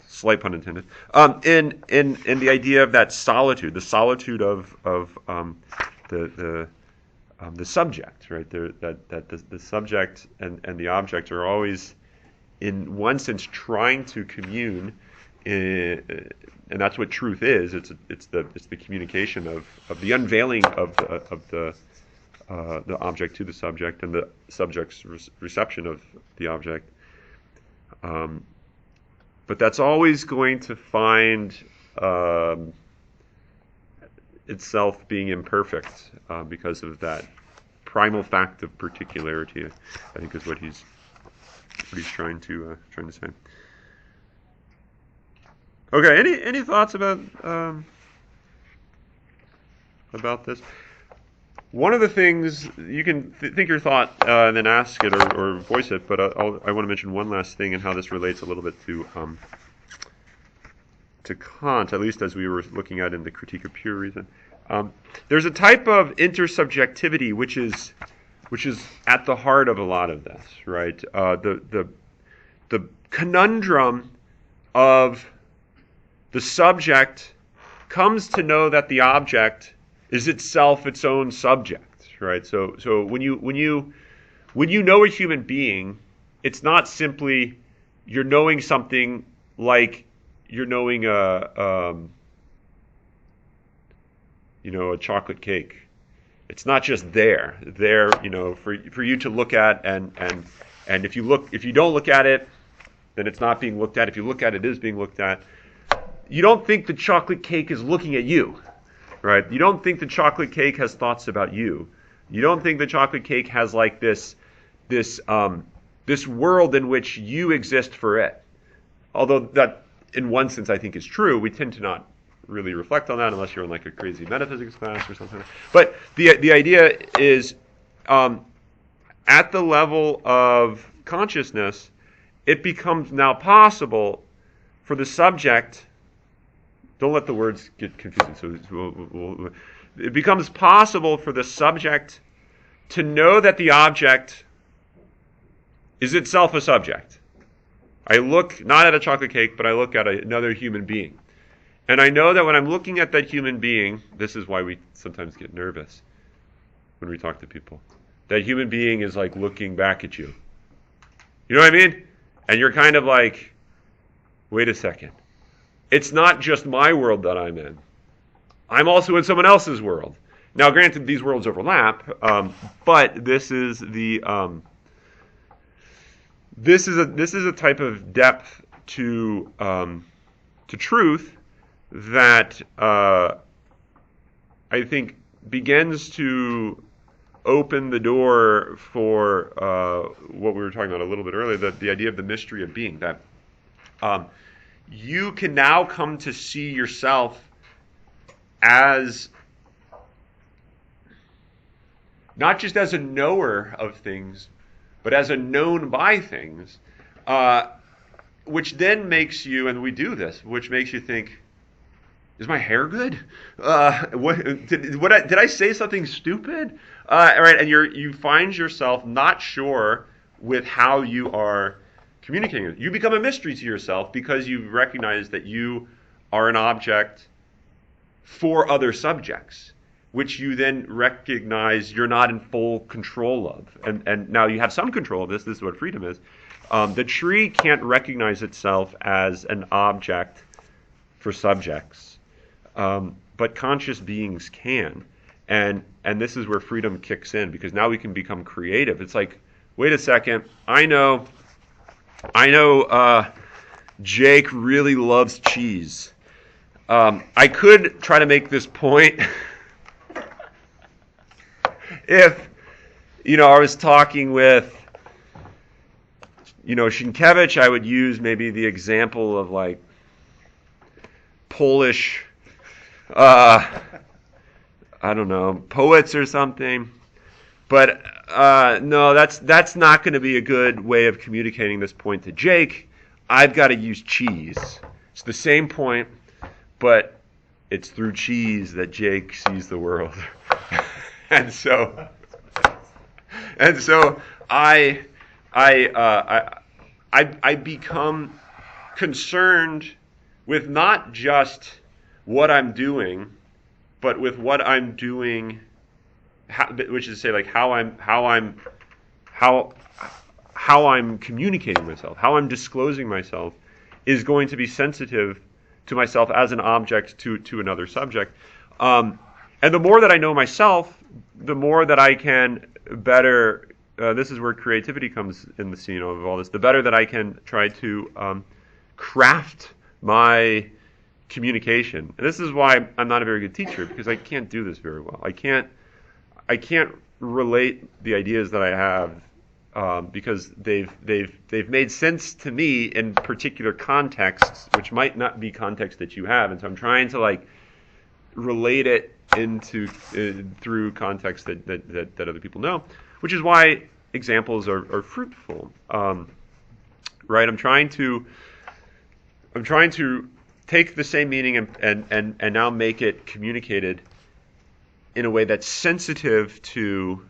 Slight pun intended. In the idea of that solitude, the solitude of the subject, right? The subject and the object are always, in one sense, trying to commune, and that's what truth is. It's the communication of the unveiling of the object to the subject, and the subject's reception of the object. But that's always going to find itself being imperfect because of that primal fact of particularity. I think is what he's trying to say. Okay, any thoughts about this? One of the things you can think your thought and then ask it or voice it, but I want to mention one last thing and how this relates a little bit to Kant, at least as we were looking at in the Critique of Pure Reason. There's a type of intersubjectivity which is at the heart of a lot of this, right? The conundrum of the subject comes to know that the object is itself its own subject, right? So when you know a human being, it's not simply you're knowing something like you're knowing a chocolate cake. It's not just there, for you to look at, and if you don't look at it, then it's not being looked at. If you look at it, it is being looked at. You don't think the chocolate cake is looking at you, right? You don't think the chocolate cake has thoughts about you. You don't think the chocolate cake has like this world in which you exist for it. Although that, in one sense, I think is true. We tend to not really reflect on that unless you're in like a crazy metaphysics class or something. But the idea is, at the level of consciousness, it becomes now possible for the subject. Don't let the words get confusing. So it becomes possible for the subject to know that the object is itself a subject. I look not at a chocolate cake, but I look at another human being. And I know that when I'm looking at that human being, this is why we sometimes get nervous when we talk to people. That human being is like looking back at you. You know what I mean? And you're kind of like, wait a second. It's not just my world that I'm in. I'm also in someone else's world. Now, granted, these worlds overlap, but this is a type of depth to truth that I think begins to open the door for what we were talking about a little bit earlier, the idea of the mystery of being, that you can now come to see yourself as not just as a knower of things, but as a known by things, which then makes you, and we do this, which makes you think, is my hair good? Did I say something stupid? Right, and you find yourself not sure with how you are communicating. You become a mystery to yourself because you recognize that you are an object for other subjects, which you then recognize you're not in full control of. And now you have some control of this. This is what freedom is. The tree can't recognize itself as an object for subjects, but conscious beings can. And this is where freedom kicks in, because now we can become creative. It's like, wait a second, I know Jake really loves cheese. I could try to make this point if, I was talking with, Sienkiewicz, I would use maybe the example of like Polish, I don't know, poets or something. But no, that's not going to be a good way of communicating this point to Jake. I've got to use cheese. It's the same point, but it's through cheese that Jake sees the world. and so I become concerned with not just what I'm doing, but with what I'm doing, which is to say, like how I'm communicating myself, how I'm disclosing myself, is going to be sensitive to myself as an object to another subject. And the more that I know myself, the more that I can better. This is where creativity comes in the scene of all this. The better that I can try to craft my communication. And this is why I'm not a very good teacher, because I can't do this very well. I can't relate the ideas that I have because they've made sense to me in particular contexts, which might not be context that you have. And so I'm trying to like relate it into through context that other people know, which is why examples are fruitful. Right? I'm trying to take the same meaning and now make it communicated in a way that's sensitive to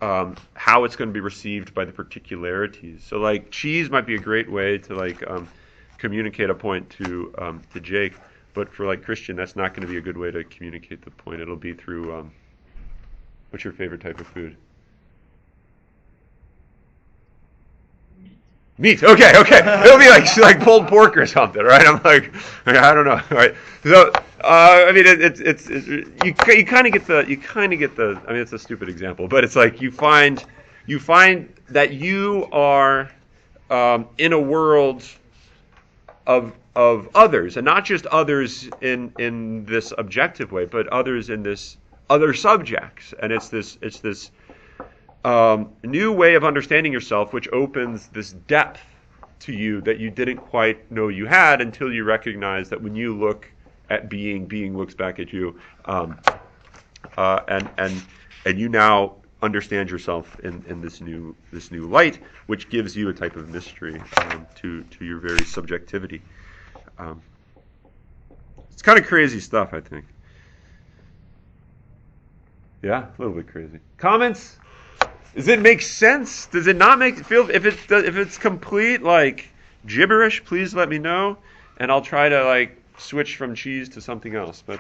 how it's going to be received by the particularities. So, like, cheese might be a great way to like communicate a point to Jake, but for like Christian, that's not going to be a good way to communicate the point. It'll be through what's your favorite type of food? Meat. Okay. It'll be like pulled pork or something, right? I'm like, I don't know, right? So, I mean, it's you kind of get the. I mean, it's a stupid example, but it's like you find that you are in a world of others, and not just others in this objective way, but others in this other subjects, and it's this. New way of understanding yourself, which opens this depth to you that you didn't quite know you had until you recognize that when you look at being looks back at you, and you now understand yourself in this new light, which gives you a type of mystery to your very subjectivity. It's kind of crazy stuff, I think. Yeah, a little bit crazy. Comments? Does it make sense? Does it not make feel? If it's complete like gibberish, please let me know, and I'll try to like switch from cheese to something else. But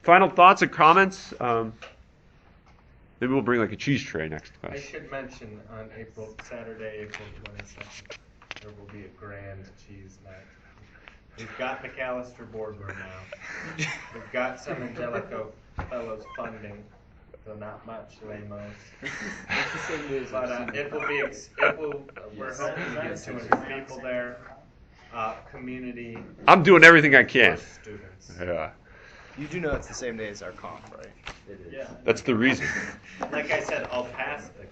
final thoughts and comments. Maybe we'll bring like a cheese tray next class. I should mention on Saturday, April 22nd, there will be a grand cheese night. We've got McAllister boardroom now. We've got some Angelico fellows funding. So not much, Lamos. But it will be. We're hoping to get 200 people there. Community. I'm doing everything I can. Students. Yeah. You do know it's the same day as our comp, right? It is. Yeah. That's the reason. Like I said, I'll pass the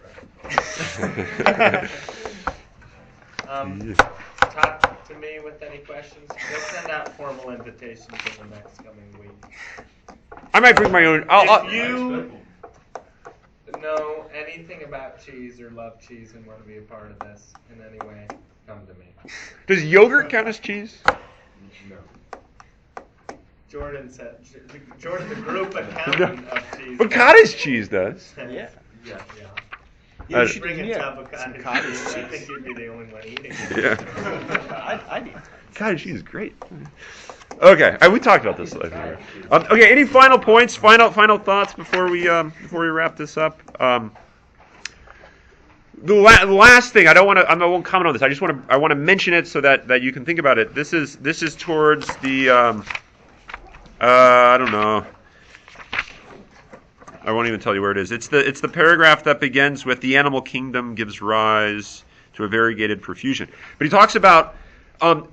talk to me with any questions. We'll send out formal invitations in the next coming week. I might bring my own. If you know anything about cheese or love cheese and want to be a part of this in any way, come to me. Does yogurt count as cheese? No. Jordan said, Jordan, the group accountant of cheese. But cottage cheese does. Yeah. Yeah, You should bring a tub of some cottage cheese. I think you'd be the only one eating it. Yeah. I need Cottage cheese is great. Okay, we talked about this. I think. Okay, any final points? Final thoughts before we wrap this up. The last thing I won't comment on this. I want to mention it so that you can think about it. This is towards the I don't know. I won't even tell you where it is. It's the paragraph that begins with the animal kingdom gives rise to a variegated profusion. But he talks about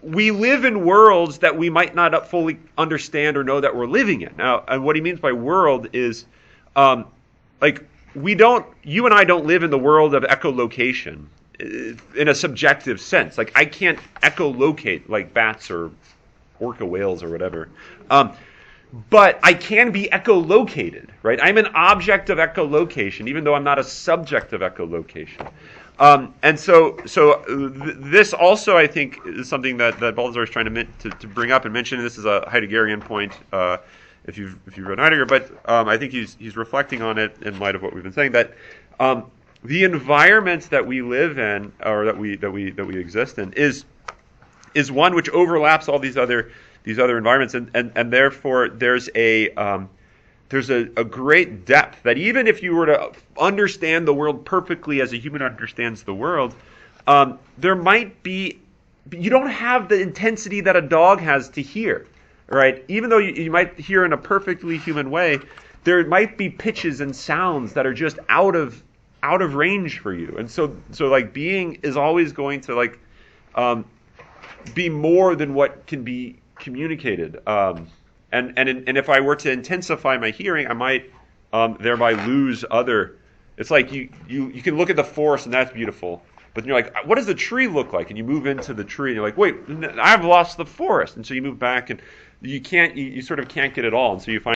we live in worlds that we might not fully understand or know that we're living in. Now, and what he means by world is like you and I don't live in the world of echolocation in a subjective sense. Like I can't echolocate like bats or orca whales or whatever. But I can be echolocated, right? I'm an object of echolocation, even though I'm not a subject of echolocation. And so this also, I think, is something that Balthasar is trying to bring up and mention. This is a Heideggerian point, if you've read Heidegger, but I think he's reflecting on it in light of what we've been saying, that the environment that we live in, or that we exist in, is one which overlaps all these other environments, and therefore there's a great depth that even if you were to understand the world perfectly as a human understands the world, there might be, you don't have the intensity that a dog has to hear, right? Even though you might hear in a perfectly human way, there might be pitches and sounds that are just out of range for you, and so like being is always going to like be more than what can be communicated. And if I were to intensify my hearing, I might thereby lose other. It's like you can look at the forest and that's beautiful, but you're like, what does the tree look like? And you move into the tree and you're like, wait, I've lost the forest, and so you move back and you sort of can't get it all, and so you find